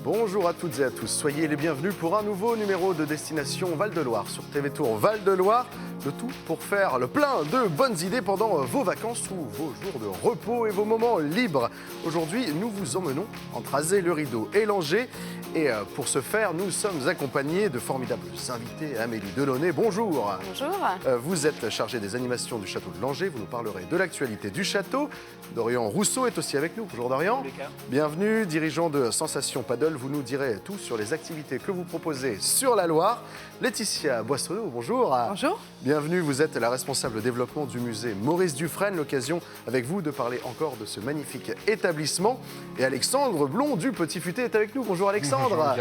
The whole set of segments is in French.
Bonjour à toutes et à tous, soyez les bienvenus pour un nouveau numéro de Destination Val-de-Loire sur TV Tour Val-de-Loire. Le tout pour faire le plein de bonnes idées pendant vos vacances ou vos jours de repos et vos moments libres. Aujourd'hui, nous vous emmenons entre Azay-le-Rideau et Langeais. Et pour ce faire, nous sommes accompagnés de formidables invités. Amélie Delaunay, bonjour. Bonjour. Vous êtes chargée des animations du château de Langeais. Vous nous parlerez de l'actualité du château. Dorian Rousseau est aussi avec nous. Bonjour Dorian. Bienvenue, dirigeant de Sensation Paddle. Vous nous direz tout sur les activités que vous proposez sur la Loire. Laetitia Boissonneau, bonjour. Bonjour. Bienvenue, vous êtes la responsable développement du musée Maurice Dufresne. L'occasion avec vous de parler encore de ce magnifique établissement. Et Alexandre Blond du Petit Futé est avec nous. Bonjour Alexandre. Bonjour,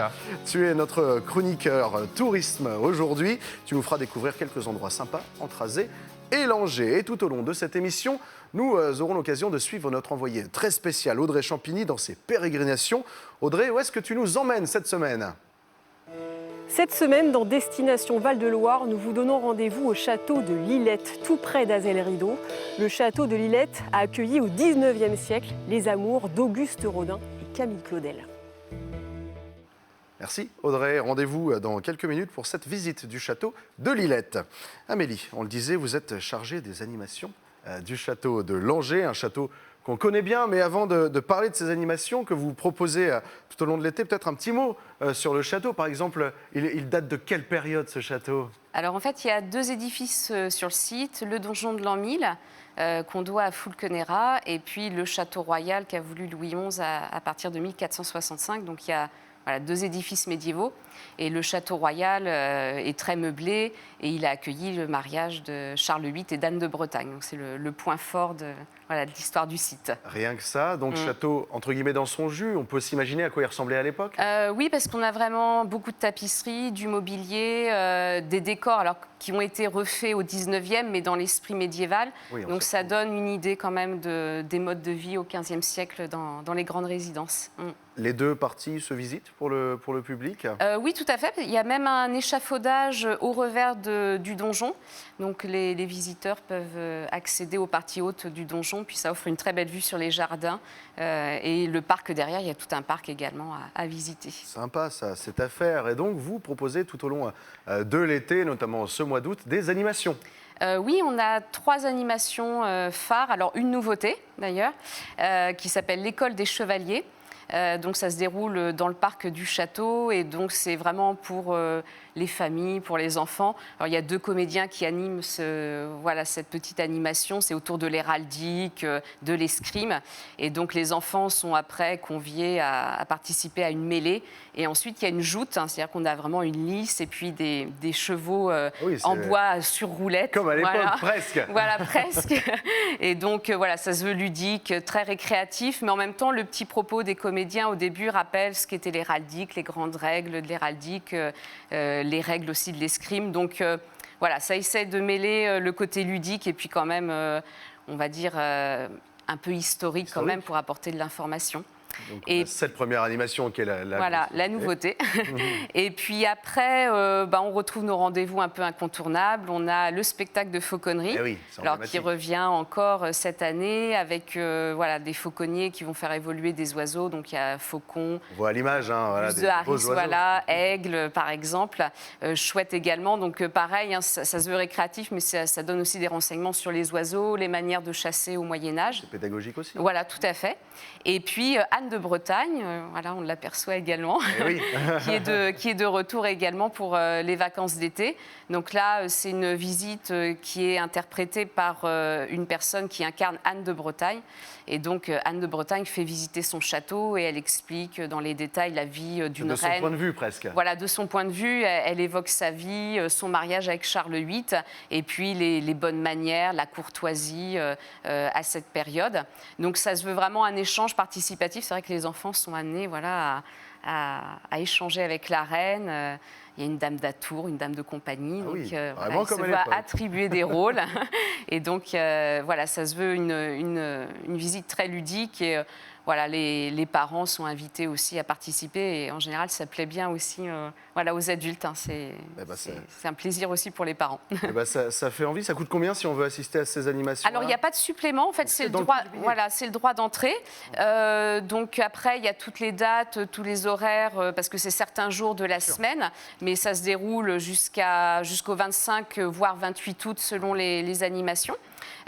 tu es notre chroniqueur tourisme aujourd'hui. Tu nous feras découvrir quelques endroits sympas entre Azay et Langeais. Et tout au long de cette émission, nous aurons l'occasion de suivre notre envoyé très spécial Audrey Champigny dans ses pérégrinations. Audrey, où est-ce que tu nous emmènes cette semaine ? Cette semaine, dans Destination Val-de-Loire, nous vous donnons rendez-vous au château de Lillette, tout près d'Azay-le-Rideau. Le château de Lillette a accueilli au XIXe siècle les amours d'Auguste Rodin et Camille Claudel. Merci Audrey, rendez-vous dans quelques minutes pour cette visite du château de Lillette. Amélie, on le disait, vous êtes chargée des animations du château de Langeais, un château qu'on connaît bien, mais avant de parler de ces animations que vous proposez tout au long de l'été, peut-être un petit mot sur le château. Par exemple, il date de quelle période ce château ? Alors en fait, il y a deux édifices sur le site, le donjon de l'an 1000 qu'on doit à Fulconera et puis le château royal qu'a voulu Louis XI à partir de 1465. Donc il y a deux édifices médiévaux et le château royal est très meublé et il a accueilli le mariage de Charles VIII et d'Anne de Bretagne. Donc c'est le point fort de l'histoire du site. Rien que ça, donc château entre guillemets dans son jus, on peut s'imaginer à quoi il ressemblait à l'époque ? Oui, parce qu'on a vraiment beaucoup de tapisseries, du mobilier, des décors qui ont été refaits au 19e, mais dans l'esprit médiéval. Oui, donc ça donne une idée quand même des modes de vie au 15e siècle dans les grandes résidences. Les deux parties se visitent pour le public ? Oui, tout à fait. Il y a même un échafaudage au revers du donjon. Donc les visiteurs peuvent accéder aux parties hautes du donjon. Puis ça offre une très belle vue sur les jardins. Et le parc derrière, il y a tout un parc également à visiter. Sympa ça, cette affaire. Et donc vous proposez tout au long de l'été, notamment ce mois d'août, des animations. Oui, on a 3 animations phares. Alors une nouveauté d'ailleurs, qui s'appelle l'École des Chevaliers. Donc ça se déroule dans le parc du château et donc c'est vraiment pour les familles, pour les enfants. Alors il y a 2 comédiens qui animent cette petite animation, c'est autour de l'héraldique, de l'escrime et donc les enfants sont après conviés à participer à une mêlée et ensuite il y a une joute, c'est-à-dire qu'on a vraiment une lice et puis des chevaux en bois sur roulette. Comme à l'époque, presque. Voilà, presque. Et donc ça se veut ludique, très récréatif, mais en même temps le petit propos des comédiens au début rappelle ce qu'était l'héraldique, les grandes règles de l'héraldique, les règles aussi de l'escrime. Donc ça essaie de mêler le côté ludique et puis quand même, on va dire, un peu historique quand même pour apporter de l'information. Donc, et cette première animation qui est la nouveauté. Et puis après, on retrouve nos rendez-vous un peu incontournables. On a le spectacle de fauconnerie, qui revient encore cette année avec des fauconniers qui vont faire évoluer des oiseaux. Donc il y a faucon, on voit à l'image, des haris, aigle par exemple, chouette également. Donc pareil, ça se veut récréatif, mais ça donne aussi des renseignements sur les oiseaux, les manières de chasser au Moyen-Âge. C'est pédagogique aussi. Voilà, tout à fait. Et puis Anne de Bretagne, on l'aperçoit également, qui est de retour également pour les vacances d'été. Donc là, c'est une visite qui est interprétée par une personne qui incarne Anne de Bretagne. Et donc Anne de Bretagne fait visiter son château et elle explique dans les détails la vie d'une reine. De son point de vue presque. Voilà, de son point de vue, elle évoque sa vie, son mariage avec Charles VIII et puis les bonnes manières, la courtoisie à cette période. Donc ça se veut vraiment un échange participatif. C'est vrai que les enfants sont amenés à échanger avec la reine. Il y a une dame d'atour, une dame de compagnie. Donc, ils se voit attribuer des rôles. Et donc, ça se veut une visite très ludique. Et les parents sont invités aussi à participer. Et en général, ça plaît bien aussi aux adultes. C'est un plaisir aussi pour les parents. Ça fait envie. Ça coûte combien si on veut assister à ces animations? Alors, il n'y a pas de supplément. En fait, c'est le droit d'entrée. Donc après, il y a toutes les dates, tous les horaires horaires parce que c'est certains jours de la semaine, mais ça se déroule jusqu'au 25, voire 28 août selon les animations.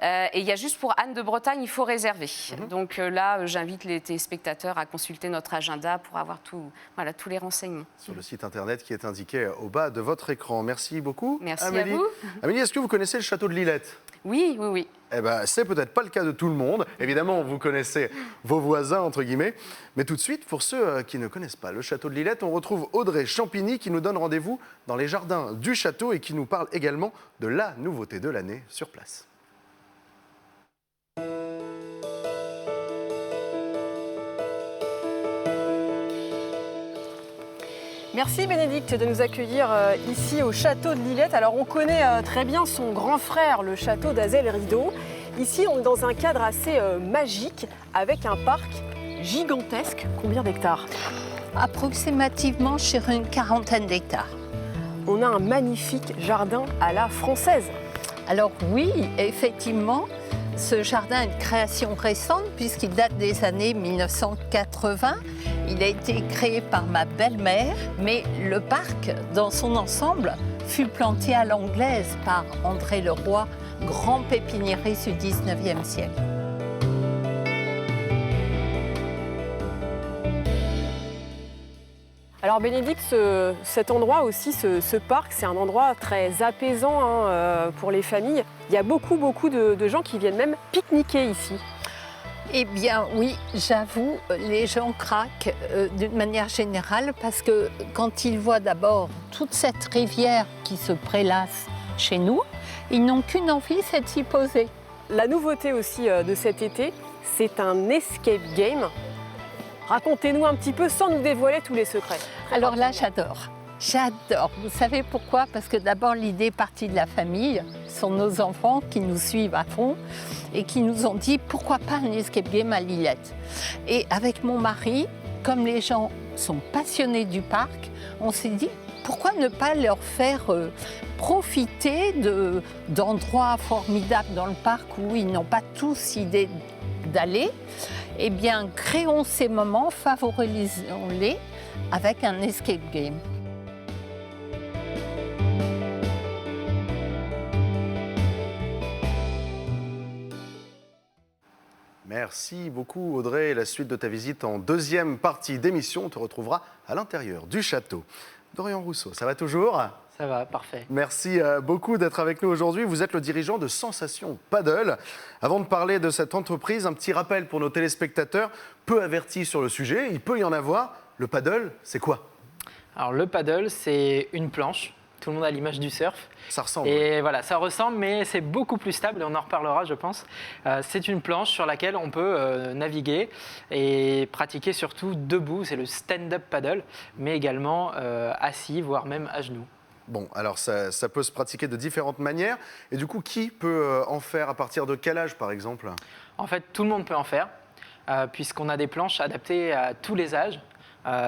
Et il y a juste pour Anne de Bretagne, il faut réserver. Donc là, j'invite les téléspectateurs à consulter notre agenda pour avoir tous les renseignements. Sur le site internet qui est indiqué au bas de votre écran. Merci beaucoup. Merci Amélie. à vous. Amélie, est-ce que vous connaissez le château de Lillette ? Oui, oui, oui. Eh bien, c'est peut-être pas le cas de tout le monde. Évidemment, vous connaissez vos voisins, entre guillemets. Mais tout de suite, pour ceux qui ne connaissent pas le château de Lillette, on retrouve Audrey Champigny qui nous donne rendez-vous dans les jardins du château et qui nous parle également de la nouveauté de l'année sur place. Merci Bénédicte de nous accueillir ici au château de Lillette. Alors on connaît très bien son grand frère, le château d'Azel-Rideau. Ici on est dans un cadre assez magique avec un parc gigantesque. Combien d'hectares ? Approximativement sur une quarantaine d'hectares. On a un magnifique jardin à la française. Alors oui, effectivement, ce jardin est une création récente puisqu'il date des années 1980. Il a été créé par ma belle-mère, mais le parc, dans son ensemble, fut planté à l'anglaise par André Leroy, grand pépiniériste du 19e siècle. Alors Bénédicte, cet endroit aussi, ce parc, c'est un endroit très apaisant pour les familles. Il y a beaucoup de gens qui viennent même pique-niquer ici. Eh bien oui, j'avoue, les gens craquent d'une manière générale parce que quand ils voient d'abord toute cette rivière qui se prélasse chez nous, ils n'ont qu'une envie, c'est de s'y poser. La nouveauté aussi de cet été, c'est un escape game. Racontez-nous un petit peu sans nous dévoiler tous les secrets. Alors là, j'adore. J'adore. Vous savez pourquoi? Parce que d'abord, l'idée partie de la famille. Ce sont nos enfants qui nous suivent à fond et qui nous ont dit pourquoi pas un escape game à Lillette. Et avec mon mari, comme les gens sont passionnés du parc, on s'est dit pourquoi ne pas leur faire profiter d'endroits formidables dans le parc où ils n'ont pas tous idée d'aller. Eh bien, créons ces moments, favorisons-les avec un escape game. Merci beaucoup Audrey. La suite de ta visite en deuxième partie d'émission, on te retrouvera à l'intérieur du château. Dorian Rousseau, ça va toujours ? Ça va, parfait. Merci beaucoup d'être avec nous aujourd'hui. Vous êtes le dirigeant de Sensation Paddle. Avant de parler de cette entreprise, un petit rappel pour nos téléspectateurs, peu avertis sur le sujet, il peut y en avoir. Le paddle, c'est quoi ? Alors le paddle, c'est une planche. Tout le monde a l'image du surf. Ça ressemble. Et voilà, ça ressemble, mais c'est beaucoup plus stable et on en reparlera, je pense. C'est une planche sur laquelle on peut naviguer et pratiquer surtout debout. C'est le stand-up paddle, mais également assis, voire même à genoux. Bon, alors ça peut se pratiquer de différentes manières. Et du coup, qui peut en faire ? À partir de quel âge, par exemple ? En fait, tout le monde peut en faire, puisqu'on a des planches adaptées à tous les âges.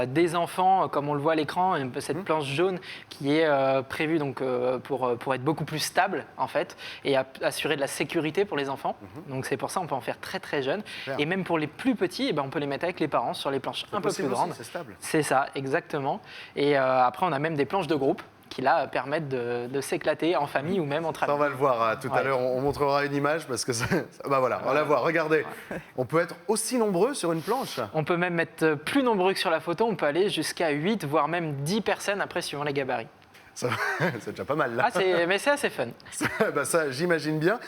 Des enfants, comme on le voit à l'écran, cette planche jaune qui est prévue donc, pour être beaucoup plus stable en fait, et assurer de la sécurité pour les enfants. Donc c'est pour ça qu'on peut en faire très très jeune. Et même pour les plus petits, eh ben, on peut les mettre avec les parents sur les planches un peu plus grandes. C'est stable. C'est ça, exactement. Et après, on a même des planches de groupe qui là permettent de s'éclater en famille ou même entre amis. On va le voir tout à l'heure, on montrera une image parce que bah voilà, on va la voir, regardez. On peut être aussi nombreux sur une planche. On peut même être plus nombreux que sur la photo, on peut aller jusqu'à 8 voire même 10 personnes après suivant les gabarits. C'est déjà pas mal là. Mais c'est assez fun. Bah ça j'imagine bien.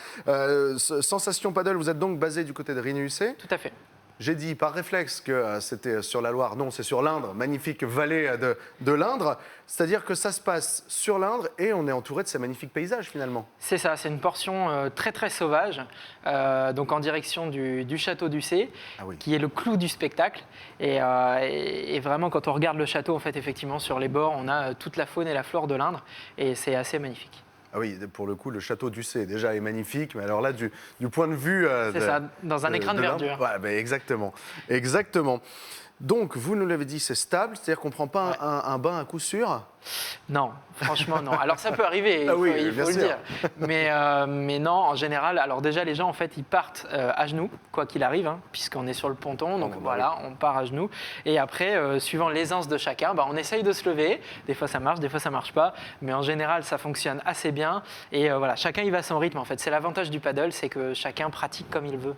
Sensation Paddle, vous êtes donc basé du côté de Rigny-UC ? Tout à fait. J'ai dit par réflexe que c'était sur la Loire. Non, c'est sur l'Indre, magnifique vallée de l'Indre. C'est-à-dire que ça se passe sur l'Indre et on est entouré de ces magnifiques paysages finalement. C'est ça, c'est une portion très très sauvage, donc en direction du château d'Ussé, qui est le clou du spectacle. Et vraiment, quand on regarde le château, en fait, effectivement, sur les bords, on a toute la faune et la flore de l'Indre et c'est assez magnifique. Ah oui, pour le coup, le château d'Ussé déjà est magnifique, mais alors là, du point de vue... c'est ça, dans un écran de verdure. Ouais, bah exactement. Donc, vous nous l'avez dit, c'est stable, c'est-à-dire qu'on ne prend pas un bain à coup sûr? Non, franchement non. Alors ça peut arriver, Ah oui, il faut le dire. Mais non, en général, alors déjà les gens en fait ils partent à genoux, quoi qu'il arrive, hein, puisqu'on est sur le ponton, donc voilà, on part à genoux. Et après, suivant l'aisance de chacun, on essaye de se lever. Des fois ça marche, des fois ça marche pas, mais en général ça fonctionne assez bien. Et voilà, chacun y va à son rythme en fait. C'est l'avantage du paddle, c'est que chacun pratique comme il veut.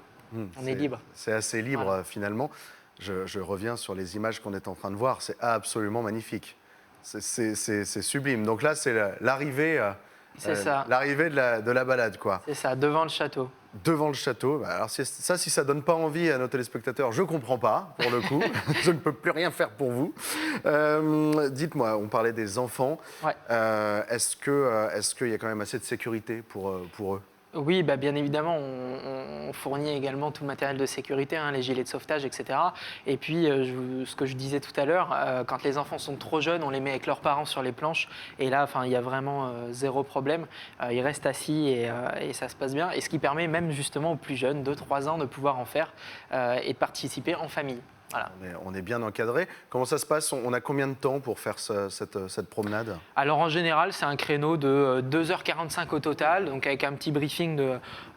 On est libre. C'est assez libre finalement. Je reviens sur les images qu'on est en train de voir, c'est absolument magnifique. C'est sublime. Donc là, c'est l'arrivée de la balade, quoi. C'est ça, devant le château. Devant le château. Alors si ça donne pas envie à nos téléspectateurs, je comprends pas, pour le coup. Je ne peux plus rien faire pour vous. Dites-moi, on parlait des enfants. Ouais. Est-ce qu'il y a quand même assez de sécurité pour eux? Oui, bien évidemment, on fournit également tout le matériel de sécurité, les gilets de sauvetage, etc. Et puis, ce que je disais tout à l'heure, quand les enfants sont trop jeunes, on les met avec leurs parents sur les planches. Et là, il y a vraiment zéro problème. Ils restent assis et ça se passe bien. Et ce qui permet même justement aux plus jeunes, 2-3 ans, de pouvoir en faire et de participer en famille. Voilà. On est bien encadré. Comment ça se passe? On a combien de temps pour faire cette promenade? Alors en général, c'est un créneau de 2h45 au total, donc avec un petit briefing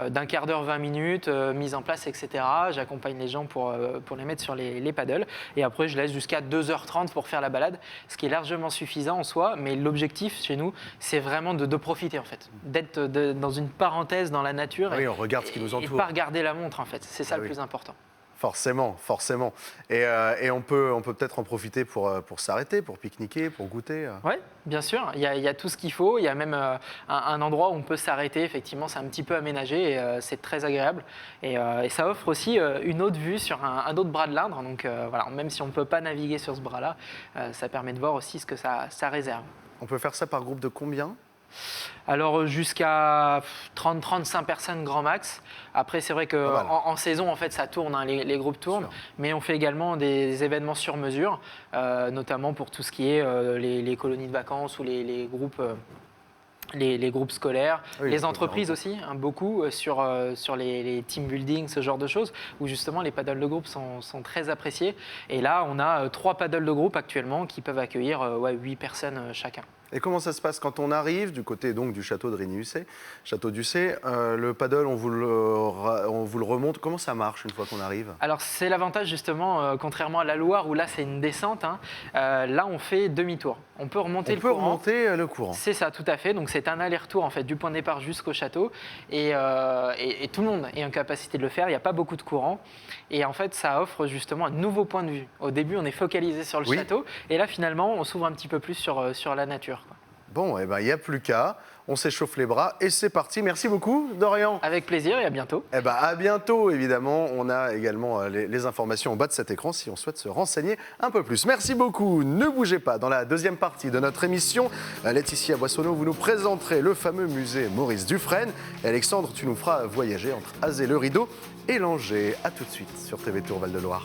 d'un quart d'heure, 20 minutes, mise en place, etc. J'accompagne les gens pour les mettre sur les paddles. Et après, je laisse jusqu'à 2h30 pour faire la balade, ce qui est largement suffisant en soi. Mais l'objectif chez nous, c'est vraiment de profiter en fait, d'être dans une parenthèse dans la nature. Oui, on regarde ce qui nous entoure. Et pas regarder la montre en fait, c'est ça le plus important. Forcément. Et on peut peut-être en profiter pour s'arrêter, pour pique-niquer, pour goûter. Oui, bien sûr. Il y a tout ce qu'il faut. Il y a même un endroit où on peut s'arrêter. Effectivement, c'est un petit peu aménagé et c'est très agréable. Et ça offre aussi une autre vue sur un autre bras de l'Indre. Donc voilà, même si on ne peut pas naviguer sur ce bras-là, ça permet de voir aussi ce que ça réserve. On peut faire ça par groupe de combien? Alors jusqu'à 30-35 personnes grand max. Après c'est vrai qu'en saison en fait ça tourne, les groupes tournent, mais on fait également des événements sur mesure, notamment pour tout ce qui est les colonies de vacances ou les groupes. Les groupes scolaires, les entreprises aussi, beaucoup sur les team building, ce genre de choses, où justement les paddles de groupe sont très appréciés. Et là, on a 3 paddles de groupe actuellement qui peuvent accueillir 8 personnes chacun. Et comment ça se passe quand on arrive du côté donc du château de Rigny-Hussé, château d'Ussé, le paddle, on vous le remonte. Comment ça marche une fois qu'on arrive? Alors c'est l'avantage justement, contrairement à la Loire où là c'est une descente, là on fait demi-tour. On peut remonter le courant. Remonter le courant. C'est ça, tout à fait. Donc c'est un aller-retour en fait du point de départ jusqu'au château et tout le monde est en capacité de le faire. Il n'y a pas beaucoup de courant et en fait ça offre justement un nouveau point de vue. Au début on est focalisé sur le château et là finalement on s'ouvre un petit peu plus sur la nature. Bon, il n'y a plus qu'à. On s'échauffe les bras et c'est parti. Merci beaucoup, Dorian. Avec plaisir et à bientôt. À bientôt, évidemment. On a également les informations en bas de cet écran si on souhaite se renseigner un peu plus. Merci beaucoup. Ne bougez pas. Dans la deuxième partie de notre émission, Laetitia Boissonneau, vous nous présenterez le fameux musée Maurice Dufresne. Et Alexandre, tu nous feras voyager entre Azé-le-Rideau et Langeais. A tout de suite sur TV Tour Val de Loire.